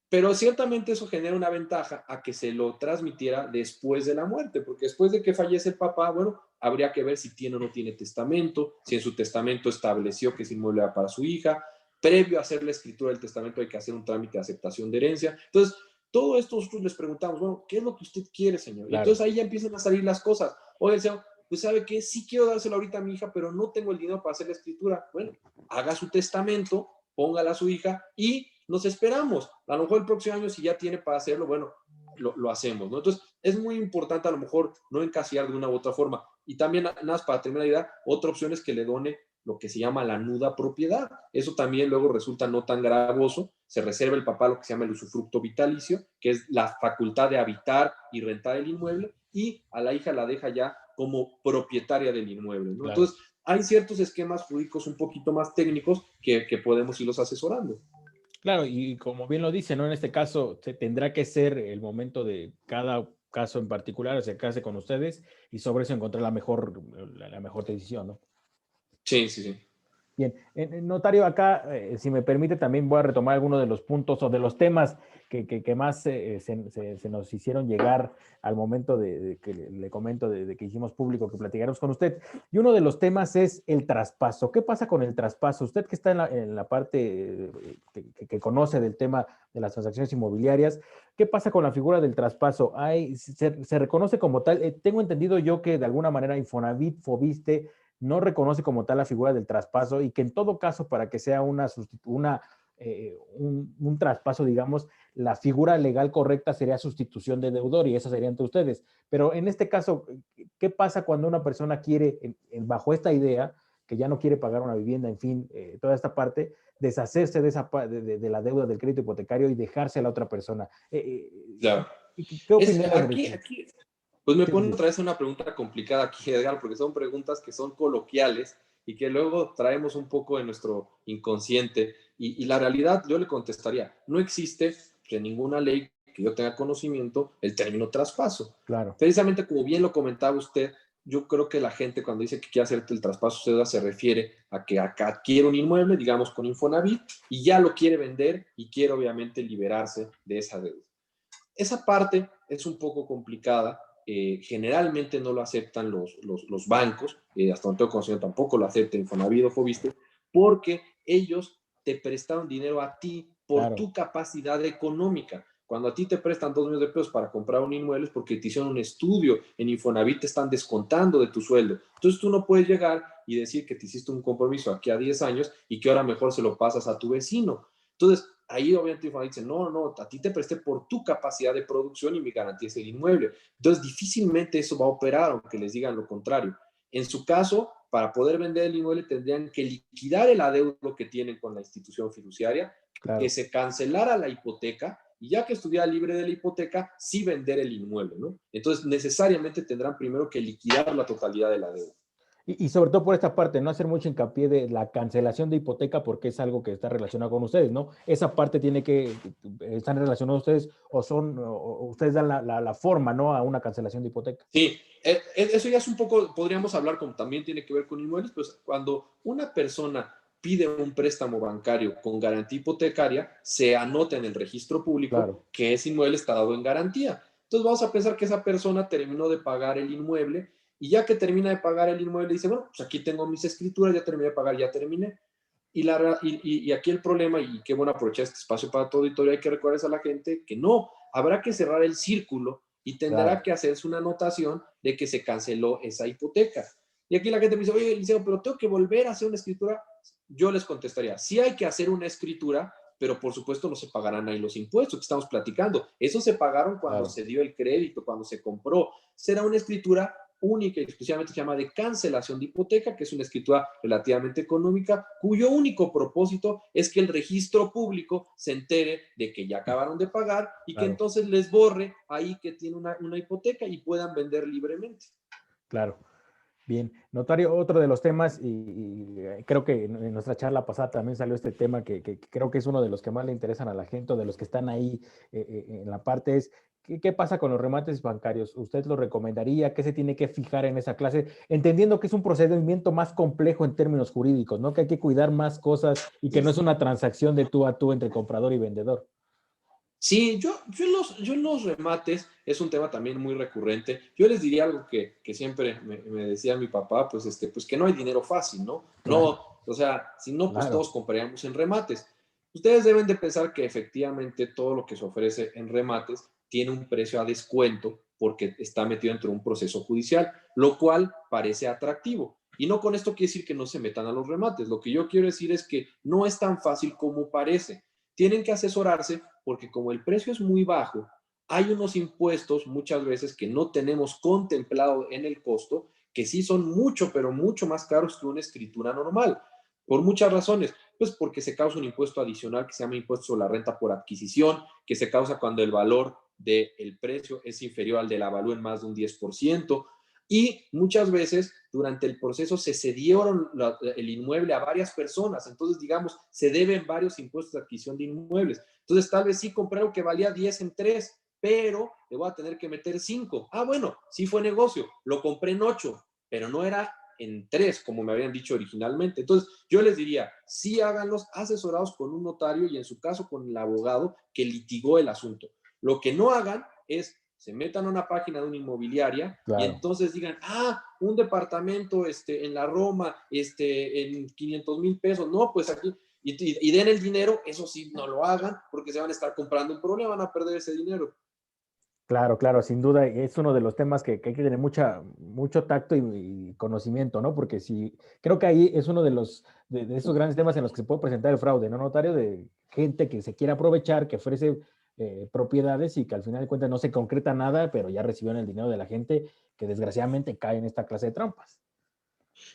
Pero ciertamente eso genera una ventaja a que se lo transmitiera después de la muerte, porque después de que fallece el papá, bueno, habría que ver si tiene o no tiene testamento, si en su testamento estableció que ese inmueble era para su hija. Previo a hacer la escritura del testamento hay que hacer un trámite de aceptación de herencia. Entonces, todo esto nosotros les preguntamos, bueno, ¿qué es lo que usted quiere, señor? Y Claro. entonces ahí ya empiezan a salir las cosas. Oye, señor, pues sabe que sí quiero dárselo ahorita a mi hija, pero no tengo el dinero para hacer la escritura. Bueno, haga su testamento, póngala a su hija y nos esperamos. A lo mejor el próximo año, si ya tiene para hacerlo, bueno, lo hacemos, ¿no? Entonces, es muy importante a lo mejor no encasillar de una u otra forma. Y también, nada más para terminar la idea, otra opción es que le done lo que se llama la nuda propiedad. Eso también luego resulta no tan gravoso. Se reserva el papá lo que se llama el usufructo vitalicio, que es la facultad de habitar y rentar el inmueble, y a la hija la deja ya como propietaria del inmueble, ¿no? Claro. Entonces, hay ciertos esquemas jurídicos un poquito más técnicos que podemos irlos asesorando. Claro, y como bien lo dice, ¿no? En este caso, se tendrá que ser el momento de cada caso en particular, acercarse con ustedes y sobre eso encontrar la mejor decisión, ¿no? Sí, sí, sí. Bien, notario, acá, si me permite, también voy a retomar algunos de los puntos o de los temas que más se nos hicieron llegar al momento de que le comento de que hicimos público, que platicáramos con usted. Y uno de los temas es el traspaso. ¿Qué pasa con el traspaso? Usted que está en la parte que conoce del tema de las transacciones inmobiliarias, ¿qué pasa con la figura del traspaso? Se reconoce como tal. Tengo entendido yo que de alguna manera Infonavit, Fobiste, no reconoce como tal la figura del traspaso y que en todo caso, para que sea un traspaso, digamos, la figura legal correcta sería sustitución de deudor y esa sería entre ustedes. Pero en este caso, ¿qué pasa cuando una persona quiere, bajo esta idea, que ya no quiere pagar una vivienda, en fin, toda esta parte, deshacerse de la deuda del crédito hipotecario y dejarse a la otra persona? Claro. ¿Qué opinión le Aquí, merece? pues me Sí, pone sí, otra vez una pregunta complicada aquí, Edgar, porque son preguntas que son coloquiales y que luego traemos un poco de nuestro inconsciente. Y la realidad, yo le contestaría, no existe en ninguna ley que yo tenga conocimiento el término traspaso. claro, Precisamente como bien lo comentaba usted, yo creo que la gente cuando dice que quiere hacerte el traspaso de deuda se refiere a que acá adquiere un inmueble, digamos con Infonavit, y ya lo quiere vender y quiere obviamente liberarse de esa deuda. Esa parte es un poco complicada. Generalmente no lo aceptan los bancos, hasta donde tengo conocimiento tampoco lo acepta Infonavit o Fobiste, porque ellos te prestaron dinero a ti por claro, tu capacidad económica. Cuando a ti te prestan 2 millones de pesos para comprar un inmueble es porque te hicieron un estudio, en Infonavit te están descontando de tu sueldo. Entonces tú no puedes llegar y decir que te hiciste un compromiso aquí a 10 años y que ahora mejor se lo pasas a tu vecino. Entonces, ahí obviamente Infonavit dice, no, no, a ti te presté por tu capacidad de producción y mi garantía es el inmueble. Entonces, difícilmente eso va a operar, aunque les digan lo contrario. En su caso, para poder vender el inmueble tendrían que liquidar el adeudo que tienen con la institución fiduciaria, que claro. se cancelara la hipoteca y ya que estuviera libre de la hipoteca, sí vender el inmueble, ¿no? Entonces, necesariamente tendrán primero que liquidar la totalidad de la deuda. Y sobre todo por esta parte, no hacer mucho hincapié de la cancelación de hipoteca porque es algo que está relacionado con ustedes, ¿no? Esa parte tiene que, ¿están relacionados ustedes o ustedes dan la forma, ¿no? A una cancelación de hipoteca. Sí, eso ya es un poco, podríamos hablar como también tiene que ver con inmuebles, pues cuando una persona pide un préstamo bancario con garantía hipotecaria, se anota en el registro público Claro, que ese inmueble está dado en garantía. Entonces vamos a pensar que esa persona terminó de pagar el inmueble y ya que termina de pagar el inmueble dice, bueno, pues aquí tengo mis escrituras, ya terminé de pagar, ya terminé. Y aquí el problema, y qué bueno aprovechar este espacio para todo auditorio, hay que recordarles a la gente que no, habrá que cerrar el círculo y tendrá claro, que hacerse una anotación de que se canceló esa hipoteca. Y aquí la gente me dice, oye, Liceo, pero tengo que volver a hacer una escritura. Yo les contestaría, sí hay que hacer una escritura, pero por supuesto no se pagarán ahí los impuestos que estamos platicando. Eso se pagaron cuando claro. se dio el crédito, cuando se compró. Será una escritura única y exclusivamente se llama de cancelación de hipoteca, que es una escritura relativamente económica, cuyo único propósito es que el registro público se entere de que ya acabaron de pagar y que Claro. entonces les borre ahí que tiene una hipoteca y puedan vender libremente. Claro. Bien, notario, otro de los temas, creo que en nuestra charla pasada también salió este tema que creo que es uno de los que más le interesan a la gente, o de los que están ahí en la parte es, ¿qué pasa con los remates bancarios? ¿Usted lo recomendaría? ¿Qué se tiene que fijar en esa clase? Entendiendo que es un procedimiento más complejo en términos jurídicos, ¿no? Que hay que cuidar más cosas y que no es una transacción de tú a tú entre comprador y vendedor. Sí, yo en los remates es un tema también muy recurrente. Yo les diría algo que siempre me decía mi papá, pues, pues que no hay dinero fácil, ¿no? Claro, No, o sea, si no, pues claro, todos compraríamos en remates. Ustedes deben de pensar que efectivamente todo lo que se ofrece en remates tiene un precio a descuento porque está metido dentro de un proceso judicial, lo cual parece atractivo. Y no con esto quiere decir que no se metan a los remates. Lo que yo quiero decir es que no es tan fácil como parece. Tienen que asesorarse porque como el precio es muy bajo, hay unos impuestos muchas veces que no tenemos contemplado en el costo, que sí son mucho, pero mucho más caros que una escritura normal, por muchas razones. Pues porque se causa un impuesto adicional que se llama impuesto sobre la renta por adquisición, que se causa cuando el valor del precio es inferior al del avalúo en más de un 10%, y muchas veces durante el proceso se cedieron el inmueble a varias personas, entonces digamos, se deben varios impuestos de adquisición de inmuebles. Entonces tal vez sí compré algo que valía 10 en 3, pero le voy a tener que meter 5. Ah, bueno, sí fue negocio, lo compré en 8, pero no era en 3 como me habían dicho originalmente. Entonces yo les diría, sí háganlos asesorados con un notario y en su caso con el abogado que litigó el asunto. Lo que no hagan es se metan a una página de una inmobiliaria y claro. entonces digan, un departamento en la Roma, en 500,000 pesos, no, pues aquí, y den el dinero, eso sí, no lo hagan, porque se van a estar comprando un problema, van a perder ese dinero. Claro, claro, sin duda es uno de los temas que hay que tener mucho tacto y conocimiento, ¿no? Porque sí, creo que ahí es uno de esos grandes temas en los que se puede presentar el fraude, ¿no, notario? De gente que se quiere aprovechar, que ofrece propiedades y que al final de cuentas no se concreta nada, pero ya recibieron el dinero de la gente que desgraciadamente cae en esta clase de trampas.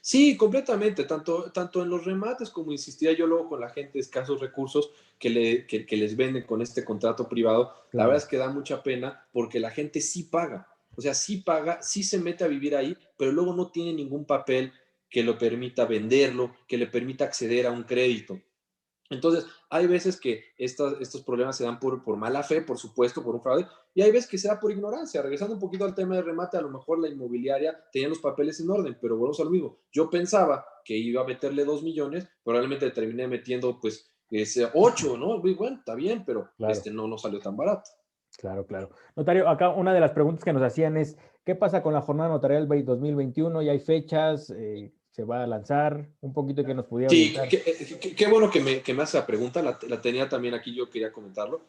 Sí, completamente, tanto en los remates como insistía yo luego con la gente de escasos recursos que les venden con este contrato privado, la verdad Claro, es que da mucha pena porque la gente sí paga, o sea, sí paga, sí se mete a vivir ahí, pero luego no tiene ningún papel que lo permita venderlo, que le permita acceder a un crédito. Entonces, hay veces que estos problemas se dan por mala fe, por supuesto, por un fraude, y hay veces que se da por ignorancia. Regresando un poquito al tema de remate, a lo mejor la inmobiliaria tenía los papeles en orden, pero volvemos a lo mismo. Yo pensaba que iba a meterle 2 millones, probablemente le terminé metiendo pues 8, ¿no? Muy bueno, está bien, pero claro, no salió tan barato. claro, claro. Notario, acá una de las preguntas que nos hacían es, ¿qué pasa con la jornada notarial 2021? ¿Ya hay fechas? ¿Se va a lanzar? Un poquito que nos pudiera Sí, orientar. qué bueno que me hace la pregunta, la tenía también aquí, yo quería comentarlo.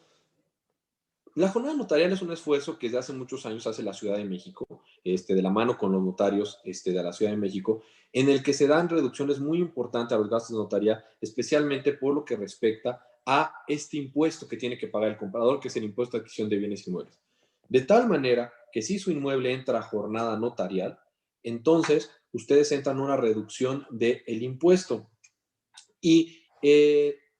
La jornada notarial es un esfuerzo que desde hace muchos años hace la Ciudad de México, de la mano con los notarios de la Ciudad de México, en el que se dan reducciones muy importantes a los gastos de notaría, especialmente por lo que respecta a este impuesto que tiene que pagar el comprador, que es el impuesto de adquisición de bienes inmuebles. De tal manera que si su inmueble entra a jornada notarial, entonces ustedes entran a una reducción del impuesto y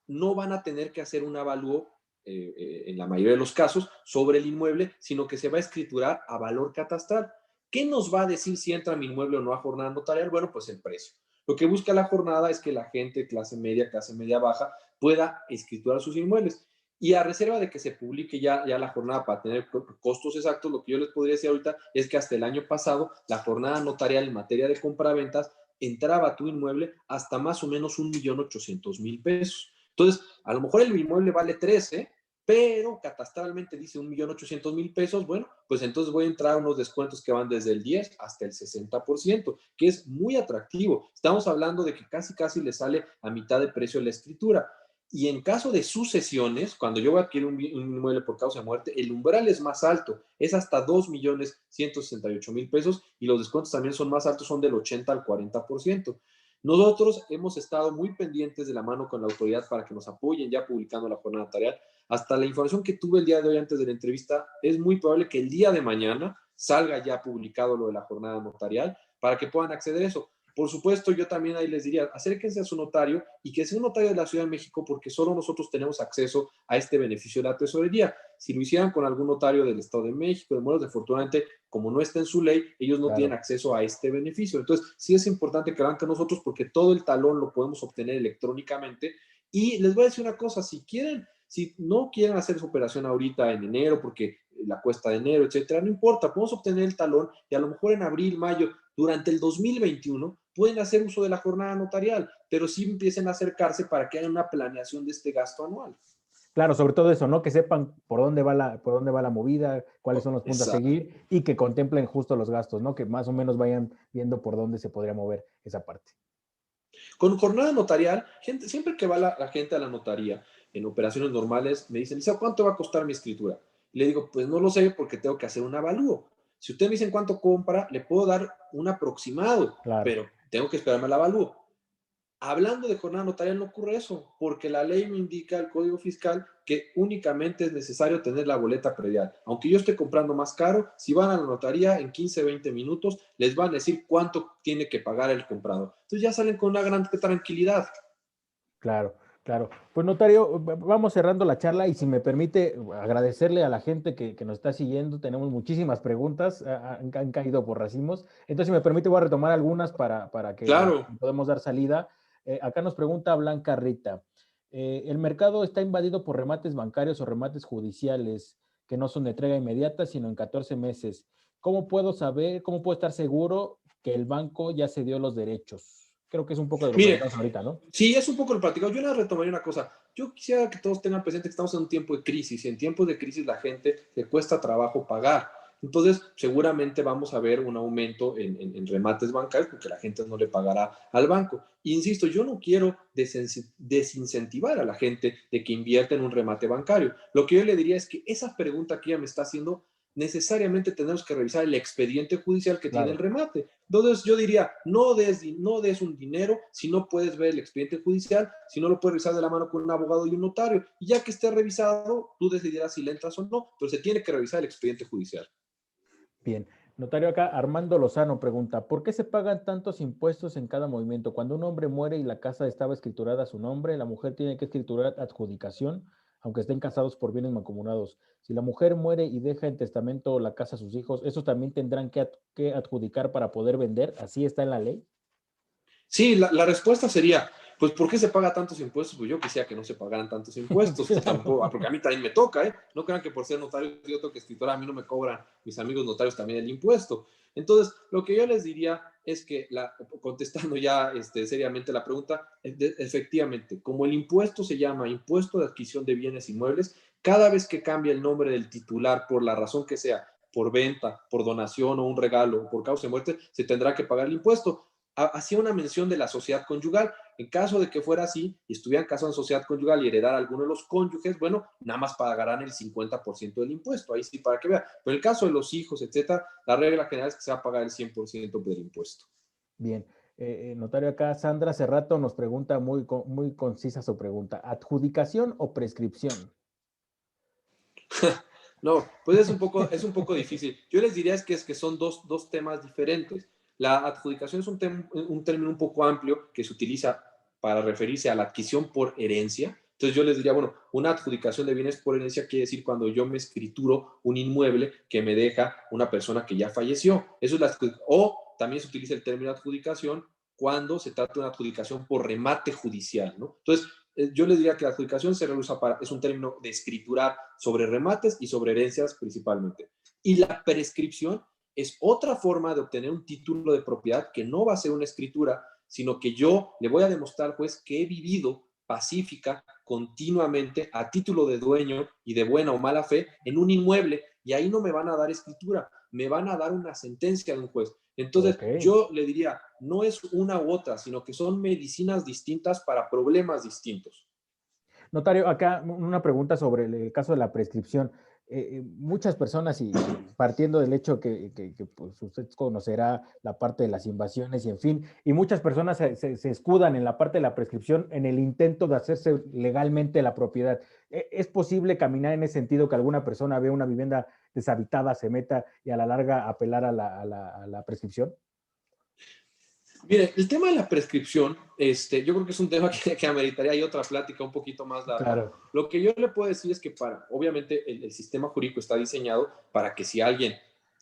no van a tener que hacer un avalúo en la mayoría de los casos sobre el inmueble, sino que se va a escriturar a valor catastral. ¿Qué nos va a decir si entra mi inmueble o no a jornada notarial? Bueno, pues el precio. Lo que busca la jornada es que la gente clase media baja, pueda escriturar sus inmuebles. Y a reserva de que se publique ya la jornada para tener costos exactos, lo que yo les podría decir ahorita es que hasta el año pasado la jornada notarial en materia de compraventas entraba a tu inmueble hasta más o menos 1.800.000 pesos. Entonces, a lo mejor el inmueble vale 13, pero catastralmente dice 1.800.000 pesos, bueno, pues entonces voy a entrar a unos descuentos que van desde el 10 hasta el 60%, que es muy atractivo. Estamos hablando de que casi le sale a mitad de precio la escritura. Y en caso de sucesiones, cuando yo voy a adquirir un inmueble por causa de muerte, el umbral es más alto, es hasta 2.168.000 pesos y los descuentos también son más altos, son del 80 al 40%. Nosotros hemos estado muy pendientes de la mano con la autoridad para que nos apoyen ya publicando la jornada notarial. Hasta la información que tuve el día de hoy antes de la entrevista, es muy probable que el día de mañana salga ya publicado lo de la jornada notarial para que puedan acceder a eso. Por supuesto, yo también ahí les diría, acérquense a su notario y que sea un notario de la Ciudad de México porque solo nosotros tenemos acceso a este beneficio de la tesorería. Si lo hicieran con algún notario del Estado de México, de Morelos, desafortunadamente, como no está en su ley, ellos no tienen Claro. acceso a este beneficio. Entonces, sí es importante que lo hagan con nosotros porque todo el talón lo podemos obtener electrónicamente. Y les voy a decir una cosa, si no quieren hacer su operación ahorita en enero porque la cuesta de enero, etcétera, no importa, podemos obtener el talón y a lo mejor en abril, mayo, durante el 2021 pueden hacer uso de la jornada notarial, pero sí empiecen a acercarse para que haya una planeación de este gasto anual. Claro, sobre todo eso, ¿no? Que sepan por dónde va la movida, cuáles son los puntos a Exacto. seguir y que contemplen justo los gastos, ¿no? Que más o menos vayan viendo por dónde se podría mover esa parte. Con jornada notarial, siempre que va la gente a la notaría en operaciones normales, me dicen, ¿cuánto va a costar mi escritura? Y le digo, pues no lo sé porque tengo que hacer un avalúo. Si usted me dice cuánto compra, le puedo dar un aproximado, Claro. pero tengo que esperarme al avalúo. Hablando de jornada notarial no ocurre eso, porque la ley me indica, el Código Fiscal, que únicamente es necesario tener la boleta predial. Aunque yo esté comprando más caro, si van a la notaría en 15, 20 minutos, les van a decir cuánto tiene que pagar el comprador. Entonces ya salen con una gran tranquilidad. Claro, claro. Pues notario, vamos cerrando la charla y si me permite agradecerle a la gente que nos está siguiendo. Tenemos muchísimas preguntas, han caído por racimos. Entonces, si me permite, voy a retomar algunas para que Claro. podamos dar salida. Acá nos pregunta Blanca Rita. El mercado está invadido por remates bancarios o remates judiciales que no son de entrega inmediata, sino en 14 meses. ¿Cómo puedo saber, cómo puedo estar seguro que el banco ya cedió los derechos? Creo que es un poco de lo que Mire, platicamos ahorita, ¿no? sí, es un poco lo platicado. Yo le retomaría una cosa. Yo quisiera que todos tengan presente que estamos en un tiempo de crisis y en tiempos de crisis la gente le cuesta trabajo pagar. Entonces, seguramente vamos a ver un aumento en remates bancarios porque la gente no le pagará al banco. Insisto, yo no quiero desincentivar a la gente de que invierta en un remate bancario. Lo que yo le diría es que esa pregunta que ella me está haciendo necesariamente tenemos que revisar el expediente judicial que tiene el Claro. remate. Entonces yo diría, no des un dinero si no puedes ver el expediente judicial, si no lo puedes revisar de la mano con un abogado y un notario. Y ya que esté revisado, tú decidirás si le entras o no, pero se tiene que revisar el expediente judicial. Bien. Notario acá, Armando Lozano pregunta, ¿por qué se pagan tantos impuestos en cada movimiento? Cuando un hombre muere y la casa estaba escriturada a su nombre, la mujer tiene que escriturar adjudicación, aunque estén casados por bienes mancomunados. Si la mujer muere y deja en testamento la casa a sus hijos, ¿esos también tendrán que adjudicar para poder vender? ¿Así está en la ley? Sí, la respuesta sería, pues, ¿por qué se paga tantos impuestos? Pues yo quisiera que no se pagaran tantos impuestos, tampoco, porque a mí también me toca, ¿eh? No crean que por ser notario yo tengo que escriturar, a mí no me cobran mis amigos notarios también el impuesto. Entonces, lo que yo les diría es que, contestando ya seriamente la pregunta, efectivamente, como el impuesto se llama impuesto de adquisición de bienes inmuebles, cada vez que cambia el nombre del titular por la razón que sea, por venta, por donación o un regalo, o por causa de muerte, se tendrá que pagar el impuesto. Hacía una mención de la sociedad conyugal. En caso de que fuera así y estuvieran casados en sociedad conyugal y heredar a alguno de los cónyuges, bueno, nada más pagarán el 50% del impuesto. Ahí sí, para que vean. Pero en el caso de los hijos, etcétera, la regla general es que se va a pagar el 100% del impuesto. Bien. Notario acá, Sandra Cerrato nos pregunta muy concisa su pregunta. ¿Adjudicación o prescripción? No, pues es un poco difícil. Yo les diría es que son dos temas diferentes. La adjudicación es un término un poco amplio que se utiliza para referirse a la adquisición por herencia. Entonces yo les diría, bueno, una adjudicación de bienes por herencia quiere decir cuando yo me escrituro un inmueble que me deja una persona que ya falleció. Eso es o también se utiliza el término adjudicación cuando se trata de una adjudicación por remate judicial, ¿no? Entonces, yo les diría que la adjudicación se reusa es un término de escriturar sobre remates y sobre herencias principalmente. Y la prescripción es otra forma de obtener un título de propiedad que no va a ser una escritura, sino que yo le voy a demostrar al juez que he vivido pacífica continuamente a título de dueño y de buena o mala fe en un inmueble, y ahí no me van a dar escritura, me van a dar una sentencia de un juez. Entonces, Ok. yo le diría, no es una u otra, sino que son medicinas distintas para problemas distintos. Notario, acá una pregunta sobre el caso de la prescripción. Muchas personas, y partiendo del hecho que, pues, usted conocerá la parte de las invasiones y en fin, y muchas personas se escudan en la parte de la prescripción en el intento de hacerse legalmente la propiedad. ¿Es posible caminar en ese sentido que alguna persona ve una vivienda deshabitada, se meta y a la larga apelar a la prescripción? Mire, el tema de la prescripción, yo creo que es un tema que ameritaría ahí otra plática un poquito más larga. Claro, Lo que yo le puedo decir es que obviamente el sistema jurídico está diseñado para que si alguien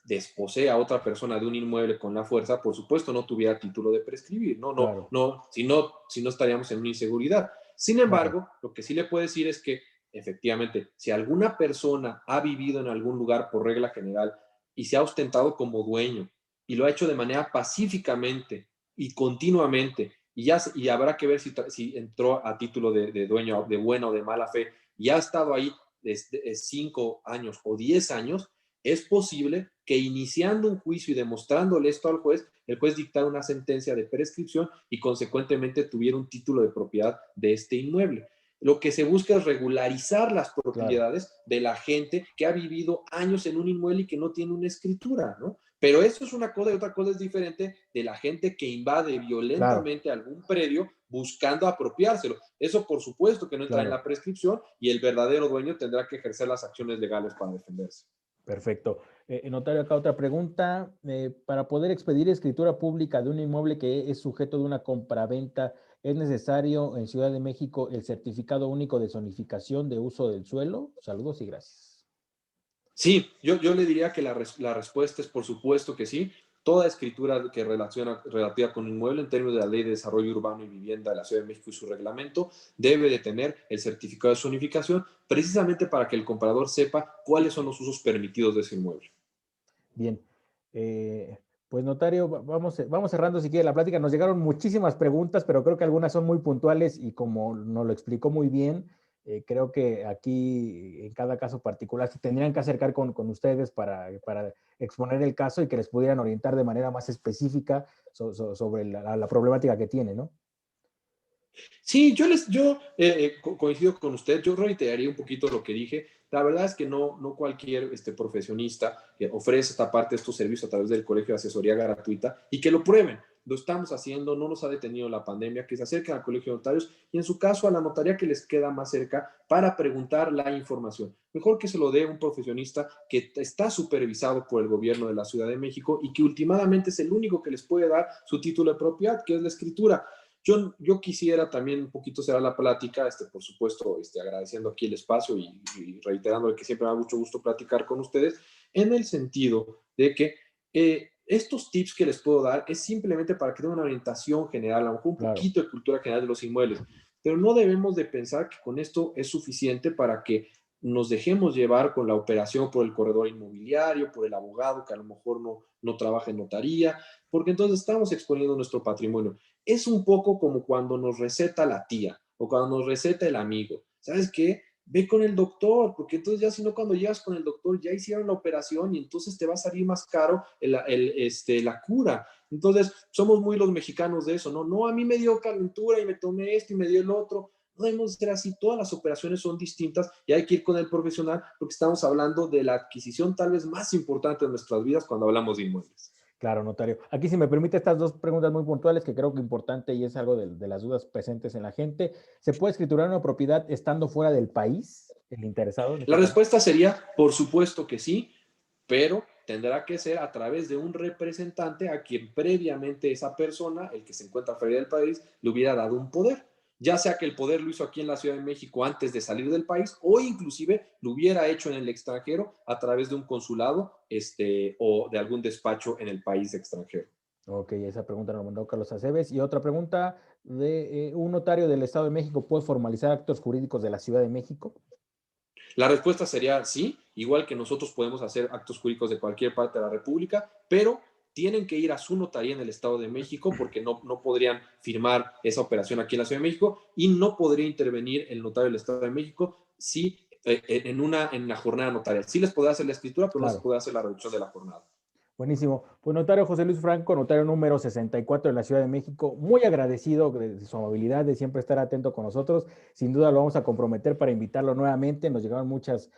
desposee a otra persona de un inmueble con la fuerza, por supuesto no tuviera título de prescribir, no, no, claro, no, si no estaríamos en una inseguridad. Sin claro. embargo, lo que sí le puedo decir es que efectivamente, si alguna persona ha vivido en algún lugar por regla general y se ha ostentado como dueño y lo ha hecho de manera pacíficamente y continuamente, y habrá que ver si entró a título de dueño de buena o de mala fe y ha estado ahí desde 5 años o 10 años, es posible que iniciando un juicio y demostrándole esto al juez, el juez dictara una sentencia de prescripción y consecuentemente tuviera un título de propiedad de este inmueble. Lo que se busca es regularizar las Claro. propiedades de la gente que ha vivido años en un inmueble y que no tiene una escritura, ¿no? Pero eso es una cosa y otra cosa es diferente de la gente que invade Claro, violentamente algún predio buscando apropiárselo. Eso por supuesto que no entra en claro. la prescripción y el verdadero dueño tendrá que ejercer las acciones legales para defenderse. Perfecto. Notario, acá otra pregunta. Para poder expedir escritura pública de un inmueble que es sujeto de una compraventa, ¿es necesario en Ciudad de México el certificado único de zonificación de uso del suelo? Saludos y gracias. Sí, yo le diría que la respuesta es por supuesto que sí. Toda escritura que relativa con inmueble en términos de la Ley de Desarrollo Urbano y Vivienda de la Ciudad de México y su reglamento debe de tener el certificado de zonificación precisamente para que el comprador sepa cuáles son los usos permitidos de ese inmueble. Bien. Eh, pues notario, vamos cerrando si quiere la plática. Nos llegaron muchísimas preguntas, pero creo que algunas son muy puntuales y como nos lo explicó muy bien, creo que aquí en cada caso particular se tendrían que acercar con ustedes para exponer el caso y que les pudieran orientar de manera más específica sobre la problemática que tiene, ¿no? Sí, coincido con usted, yo reiteraría un poquito lo que dije. La verdad es que no cualquier profesionista que ofrece esta parte de estos servicios a través del Colegio de Asesoría Gratuita y que lo prueben. Lo estamos haciendo, no nos ha detenido la pandemia, que se acerquen al Colegio de Notarios y en su caso a la notaría que les queda más cerca para preguntar la información. Mejor que se lo dé un profesionista que está supervisado por el gobierno de la Ciudad de México y que últimamente es el único que les puede dar su título de propiedad, que es la escritura. Yo quisiera también un poquito cerrar la plática, por supuesto, agradeciendo aquí el espacio y reiterando que siempre me da mucho gusto platicar con ustedes, en el sentido de que estos tips que les puedo dar es simplemente para que den una orientación general, a lo mejor un Claro. poquito de cultura general de los inmuebles, pero no debemos de pensar que con esto es suficiente para que nos dejemos llevar con la operación por el corredor inmobiliario, por el abogado que a lo mejor no trabaja en notaría, porque entonces estamos exponiendo nuestro patrimonio. Es un poco como cuando nos receta la tía o cuando nos receta el amigo. ¿Sabes qué? Ve con el doctor, porque entonces ya si no cuando llegas con el doctor ya hicieron la operación y entonces te va a salir más caro la cura. Entonces somos muy los mexicanos de eso, ¿no? No, a mí me dio calentura y me tomé esto y me dio el otro. No debemos ser así, todas las operaciones son distintas y hay que ir con el profesional porque estamos hablando de la adquisición tal vez más importante de nuestras vidas cuando hablamos de inmuebles. Claro, notario. Aquí, si me permite, estas dos preguntas muy puntuales que creo que es importante y es algo de las dudas presentes en la gente. ¿Se puede escriturar una propiedad estando fuera del país, el interesado en La este caso? respuesta sería, por supuesto que sí, pero tendrá que ser a través de un representante a quien previamente esa persona, el que se encuentra fuera del país, le hubiera dado un poder. Ya sea que el poder lo hizo aquí en la Ciudad de México antes de salir del país o inclusive lo hubiera hecho en el extranjero a través de un consulado o de algún despacho en el país extranjero. Ok, esa pregunta nos mandó Carlos Aceves. Y otra pregunta de un notario del Estado de México puede formalizar actos jurídicos de la Ciudad de México. La respuesta sería sí, igual que nosotros podemos hacer actos jurídicos de cualquier parte de la República, pero tienen que ir a su notaría en el Estado de México porque no podrían firmar esa operación aquí en la Ciudad de México y no podría intervenir el notario del Estado de México si en la jornada notarial. Sí les podrá hacer la escritura, pero no se Claro. puede hacer la reducción de la jornada. Buenísimo. Pues notario José Luis Franco, notario número 64 de la Ciudad de México, muy agradecido de su amabilidad, de siempre estar atento con nosotros. Sin duda lo vamos a comprometer para invitarlo nuevamente. Nos llegaron muchas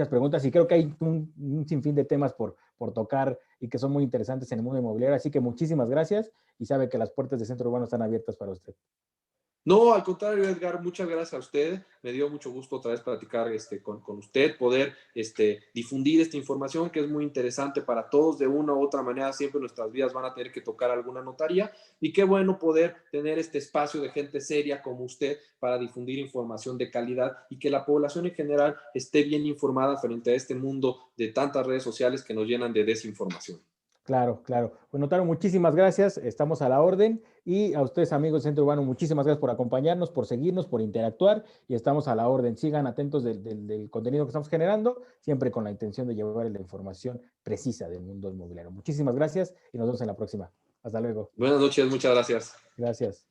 preguntas y creo que hay un sinfín de temas por tocar y que son muy interesantes en el mundo inmobiliario. Así que muchísimas gracias y sabe que las puertas de Centro Urbano están abiertas para usted. No, al contrario, Edgar, muchas gracias a usted. Me dio mucho gusto otra vez platicar con usted, poder difundir esta información que es muy interesante para todos. De una u otra manera, siempre nuestras vidas van a tener que tocar alguna notaría. Y qué bueno poder tener este espacio de gente seria como usted para difundir información de calidad y que la población en general esté bien informada frente a este mundo de tantas redes sociales que nos llenan de desinformación. Claro, claro. Pues notario, muchísimas gracias. Estamos a la orden. Y a ustedes, amigos de Centro Urbano, muchísimas gracias por acompañarnos, por seguirnos, por interactuar. Y estamos a la orden. Sigan atentos del contenido que estamos generando, siempre con la intención de llevar la información precisa del mundo inmobiliario. Muchísimas gracias y nos vemos en la próxima. Hasta luego. Buenas noches, muchas gracias. Gracias.